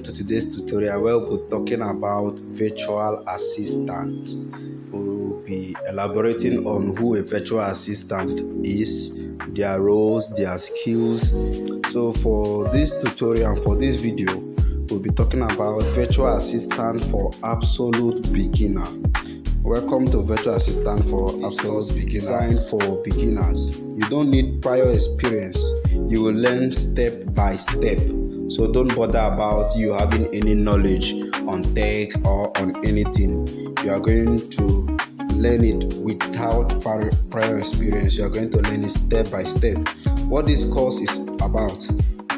to today's tutorial where we'll be talking about virtual assistant. We'll be elaborating on who a virtual assistant is, their roles, their skills. So for this tutorial and for this video, we'll be talking about virtual assistant for absolute beginner. Welcome to Virtual Assistant for Absolute Beginner. Designed for beginners. You don't need prior experience. You will learn step by step. So don't bother about you having any knowledge on tech or on anything. You are going to learn it without prior experience. You are going to learn it step by step. What this course is about?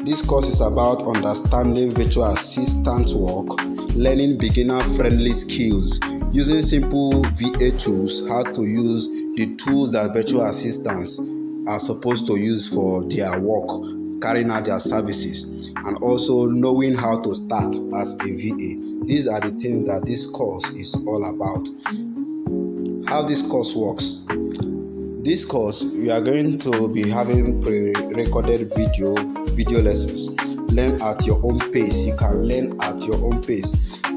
This course is about understanding virtual assistant work, learning beginner-friendly skills, using simple VA tools, how to use the tools that virtual assistants are supposed to use for their work, carrying out their services, and also knowing how to start as a VA. These are the things that this course is all about. How this course works. This course, we are going to be having pre-recorded video lessons. Learn at your own pace. You can learn at your own pace.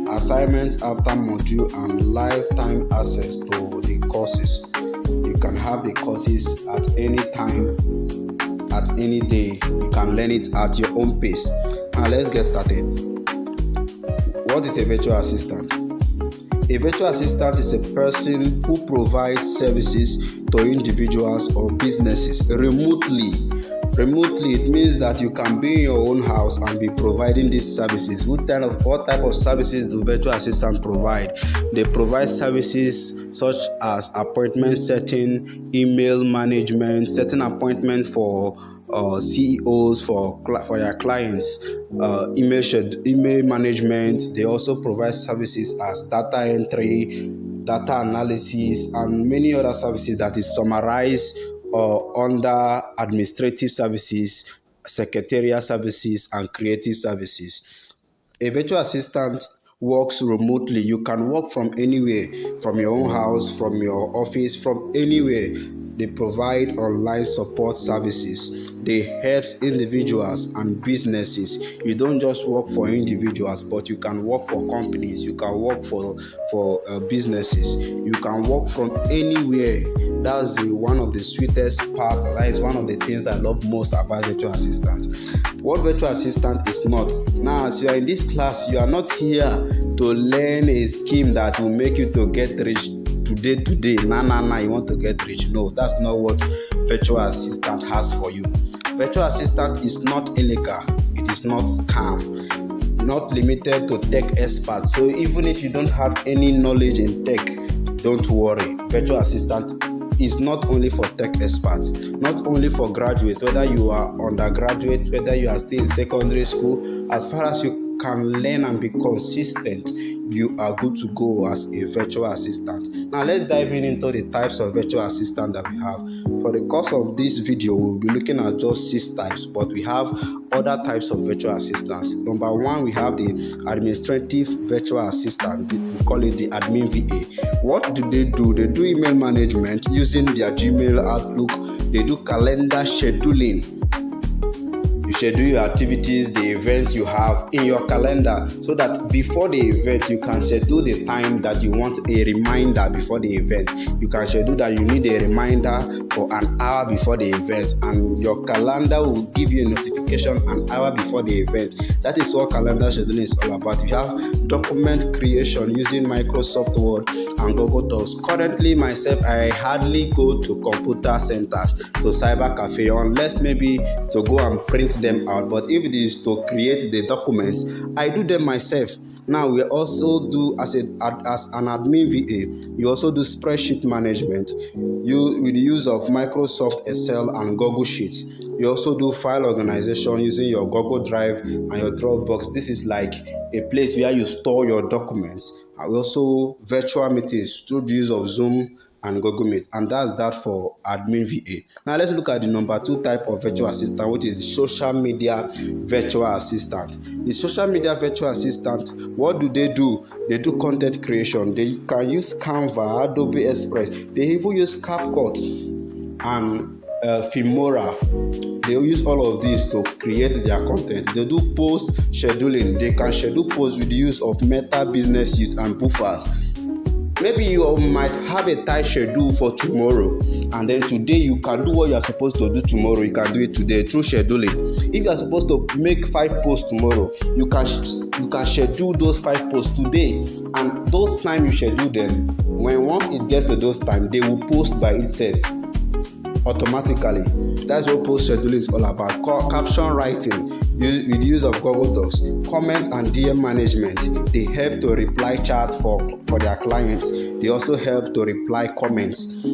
Assignments after module and lifetime access to the courses. You can have the courses at any time, at any day. You can learn it at your own pace. Now let's get started. What is a virtual assistant? A virtual assistant is a person who provides services to individuals or businesses remotely. Remotely, it means that you can be in your own house and be providing these services. What type of services do virtual assistants provide? They provide services such as appointment setting, email management, setting appointments for CEOs for their clients, email management. They also provide services as data entry, data analysis, and many other services that is summarized under administrative services, secretarial services, and creative services. A virtual assistant works remotely. You can work from anywhere, from your own house, from your office, from anywhere. They provide online support services. They help individuals and businesses. You don't just work for individuals, but you can work for companies. You can work for businesses. You can work from anywhere. That's one of the sweetest parts. That is one of the things I love most about virtual assistants. What virtual assistant is not. Now, as you are in this class, you are not here to learn a scheme that will make you to get rich today. Nah, you want to get rich. No, that's not what virtual assistant has for you. Virtual assistant is not illegal. It is not scam. Not limited to tech experts. So even if you don't have any knowledge in tech, don't worry. Virtual assistant is not only for tech experts, not only for graduates, whether you are undergraduate, whether you are still in secondary school. As far as you can learn and be consistent, you are good to go as a virtual assistant. Now let's dive into the types of virtual assistant that we have. For the course of this video, we'll be looking at just 6 types, but we have other types of virtual assistants. Number 1, we have the administrative virtual assistant. We call it the admin VA. What do? They do email management using their Gmail, Outlook. They do calendar scheduling. You schedule your activities, the events you have in your calendar, so that before the event you can schedule the time that you want a reminder before the event. You can schedule that you need a reminder for an hour before the event, and your calendar will give you a notification an hour before the event. That is what calendar scheduling is all about. You have document creation using Microsoft Word and Google Docs. Currently myself, I hardly go to computer centers, to cyber cafe, unless maybe to go and print them out. But if it is to create the documents, I do them myself. Now we also do as an admin VA, you also do spreadsheet management with the use of Microsoft Excel and Google Sheets. You also do file organization using your Google Drive and your Dropbox. This is like a place where you store your documents. And also virtual meetings through the use of Zoom and Google Meet, and that's that for admin VA. Now let's look at the number 2 type of virtual assistant, which is the social media virtual assistant. The social media virtual assistant, what do? They do content creation. They can use Canva, Adobe Express. They even use CapCut and Filmora. They use all of these to create their content. They do post scheduling. They can schedule posts with the use of Meta Business Suite and buffers. Maybe you might have a tight schedule for tomorrow, and then today you can do what you are supposed to do tomorrow. You can do it today through scheduling. If you are supposed to make 5 posts tomorrow, you can schedule those 5 posts today, and those time you schedule them, when once it gets to those time, they will post by itself automatically. That's what post scheduling is all about. Caption writing with the use of Google Docs, comment and DM management. They help to reply chats for their clients. They also help to reply comments.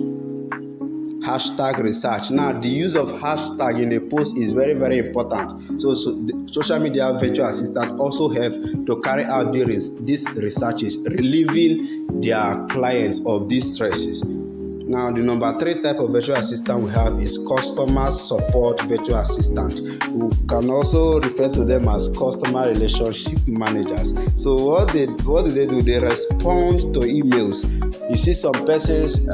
Hashtag research. Now, the use of hashtag in a post is very, very important. So the social media virtual assistant also help to carry out these researches, relieving their clients of these stresses. Now, the number 3 type of virtual assistant we have is customer support virtual assistant. We can also refer to them as customer relationship managers. So what do they do? They respond to emails. You see some persons,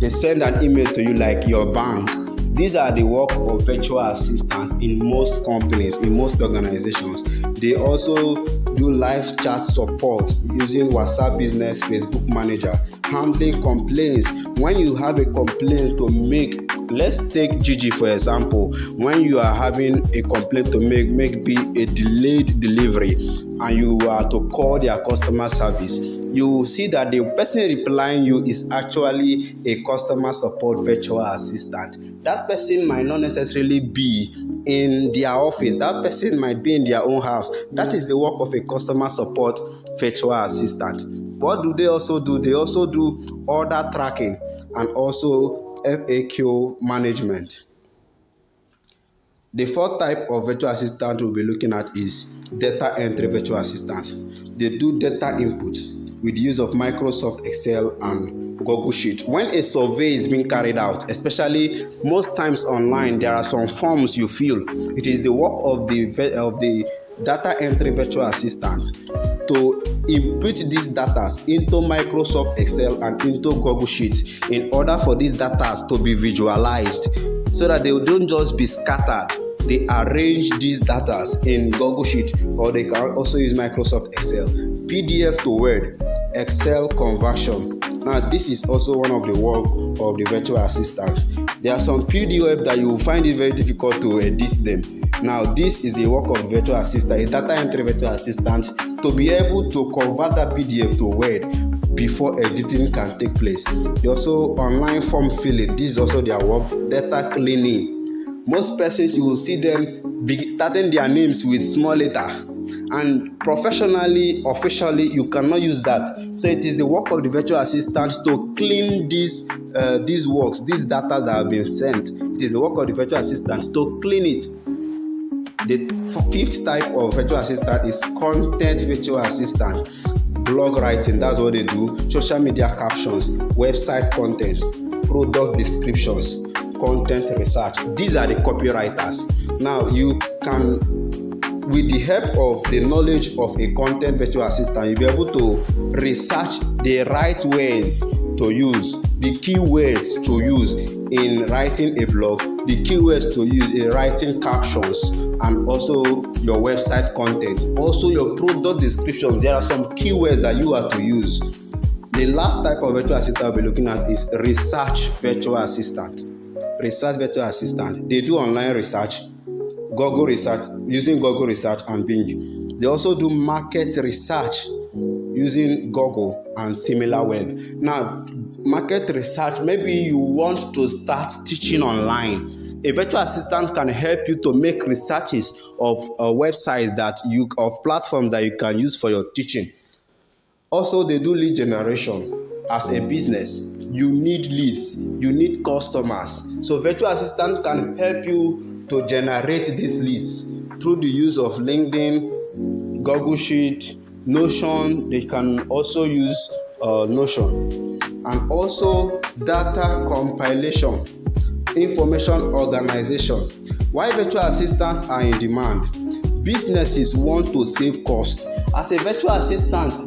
they send an email to you like your bank. These are the work of virtual assistants in most companies, in most organizations. They also do live chat support using WhatsApp Business, Facebook Manager, handling complaints. When you have a complaint to make, let's take Gigi for example. When you are having a complaint to make be a delayed delivery, and you are to call their customer service, you will see that the person replying you is actually a customer support virtual assistant. That person might not necessarily be in their office. That person might be in their own house. That is the work of a customer support virtual assistant. What do they also do? They also do order tracking and also FAQ management. The 4th type of virtual assistant we'll be looking at is data entry virtual assistant. They do data input with the use of Microsoft Excel and Google Sheet. When a survey is being carried out, especially most times online, there are some forms you fill. It is the work of the data entry virtual assistant to input these data into Microsoft Excel and into Google Sheets in order for these data to be visualized so that they don't just be scattered. They arrange these data in Google Sheet, or they can also use Microsoft Excel. PDF to Word, Excel conversion. Now, this is also one of the work of the virtual assistant. There are some PDF that you will find it very difficult to edit them. Now, this is the work of the virtual assistant, a data entry virtual assistant, to be able to convert that PDF to Word before editing can take place. They also online form filling. This is also their work. Data cleaning. Most persons, you will see them starting their names with small letter, and professionally, officially, you cannot use that. So it is the work of the virtual assistant to clean these works, these data that have been sent. It is the work of the virtual assistant to clean it. The 5th type of virtual assistant is content virtual assistant. Blog writing, that's what they do. Social media captions, website content, product descriptions, content research. These are the copywriters. Now, you can, with the help of the knowledge of a content virtual assistant, you'll be able to research the right ways to use, the keywords to use in writing a blog, the keywords to use in writing captions, and also your website content, also your product descriptions. There are some keywords that you are to use. The last type of virtual assistant we'll be looking at is research virtual assistant. Research virtual assistant. They do online research, Google research, using Google research and Bing. They also do market research using Google and SimilarWeb. Now, market research, maybe you want to start teaching online. A virtual assistant can help you to make researches of websites of platforms that you can use for your teaching. Also, they do lead generation. As a business, you need leads, you need customers. So virtual assistant can help you to generate these leads through the use of LinkedIn, Google Sheet, Notion. They can also use Notion. And also data compilation, information organization. Why virtual assistants are in demand? Businesses want to save cost. As a virtual assistant,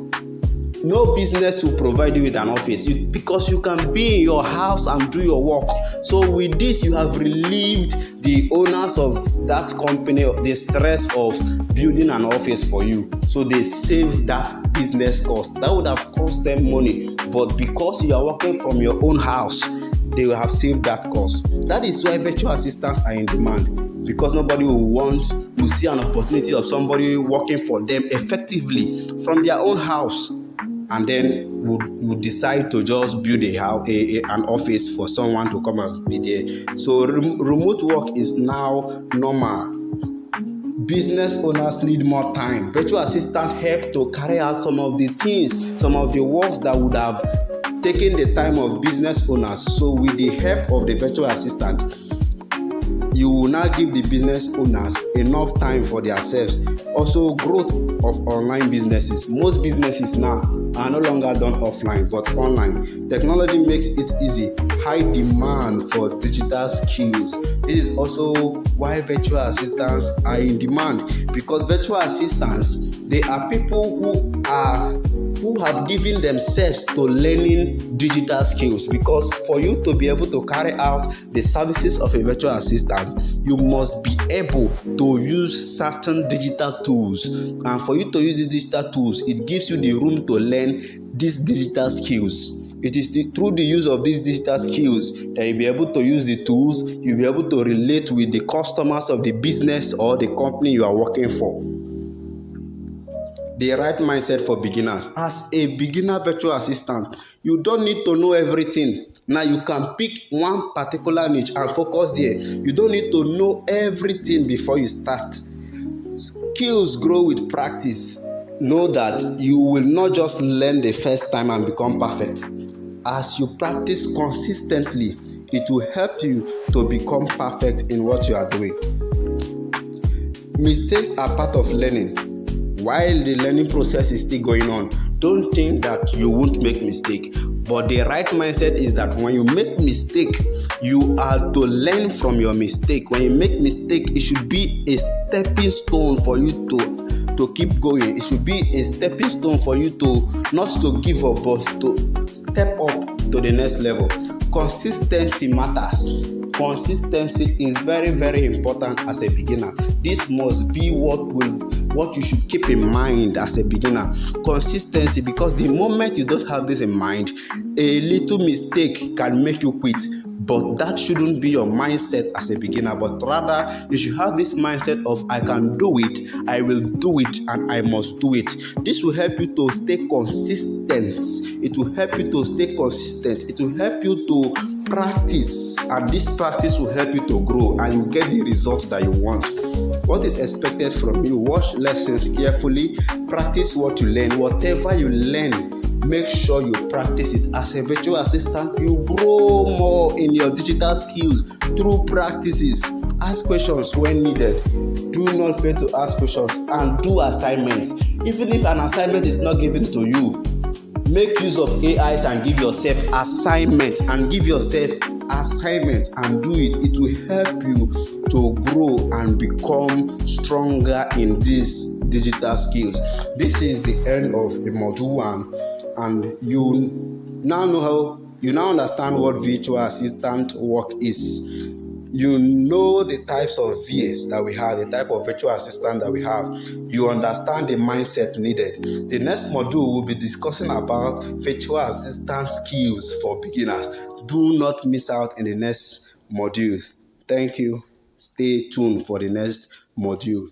no business will provide you with an office because you can be in your house and do your work. So with this, you have relieved the owners of that company the stress of building an office for you. So they save that business cost. That would have cost them money, but because you are working from your own house, they will have saved that cost. That is why virtual assistants are in demand, because nobody will see an opportunity of somebody working for them effectively from their own house, and then would decide to just build an office for someone to come and be there. So remote work is now normal. Business owners need more time. Virtual assistants help to carry out some of the things, some of the works that would have taken the time of business owners. So with the help of the virtual assistant, you will now give the business owners enough time for themselves. Also, growth of online businesses. Most businesses now are no longer done offline but online. Technology makes it easy. High demand for digital skills. This is also why virtual assistants are in demand, because virtual assistants, they are people who have given themselves to learning digital skills. Because for you to be able to carry out the services of a virtual assistant, you must be able to use certain digital tools, and for you to use these digital tools, it gives you the room to learn these digital skills. It is through the use of these digital skills that you'll be able to use the tools, you'll be able to relate with the customers of the business or the company you are working for. The right mindset for beginners. As a beginner virtual assistant, you don't need to know everything. Now you can pick one particular niche and focus there. You don't need to know everything before you start. Skills grow with practice. Know that you will not just learn the first time and become perfect. As you practice consistently, it will help you to become perfect in what you are doing. Mistakes are part of learning. While the learning process is still going on, don't think that you won't make mistake. But the right mindset is that when you make mistake, you are to learn from your mistake. When you make mistake, it should be a stepping stone for you to keep going. It should be a stepping stone for you to not to give up, but to step up to the next level. Consistency matters. Consistency is very, very important as a beginner. This must be what you should keep in mind as a beginner. Consistency, because the moment you don't have this in mind, a little mistake can make you quit. But that shouldn't be your mindset as a beginner, but rather you should have this mindset of I can do it, I will do it, and I must do it. This will help you to stay consistent. It will help you to stay consistent. It will help you to practice, and this practice will help you to grow, and you get the results that you want. What is expected from you? Watch lessons carefully, practice what you learn. Whatever you learn, make sure you practice it. As a virtual assistant, you grow more in your digital skills through practices. Ask questions when needed. Do not fail to ask questions, and do assignments. Even if an assignment is not given to you, make use of AIs and give yourself assignments and do it. It will help you to grow and become stronger in these digital skills. This is the end of the module 1, and you now understand what virtual assistant work is. You know the types of VAs that we have, the type of virtual assistant that we have. You understand the mindset needed. The next module will be discussing about virtual assistant skills for beginners. Do not miss out in the next module. Thank you. Stay tuned for the next module.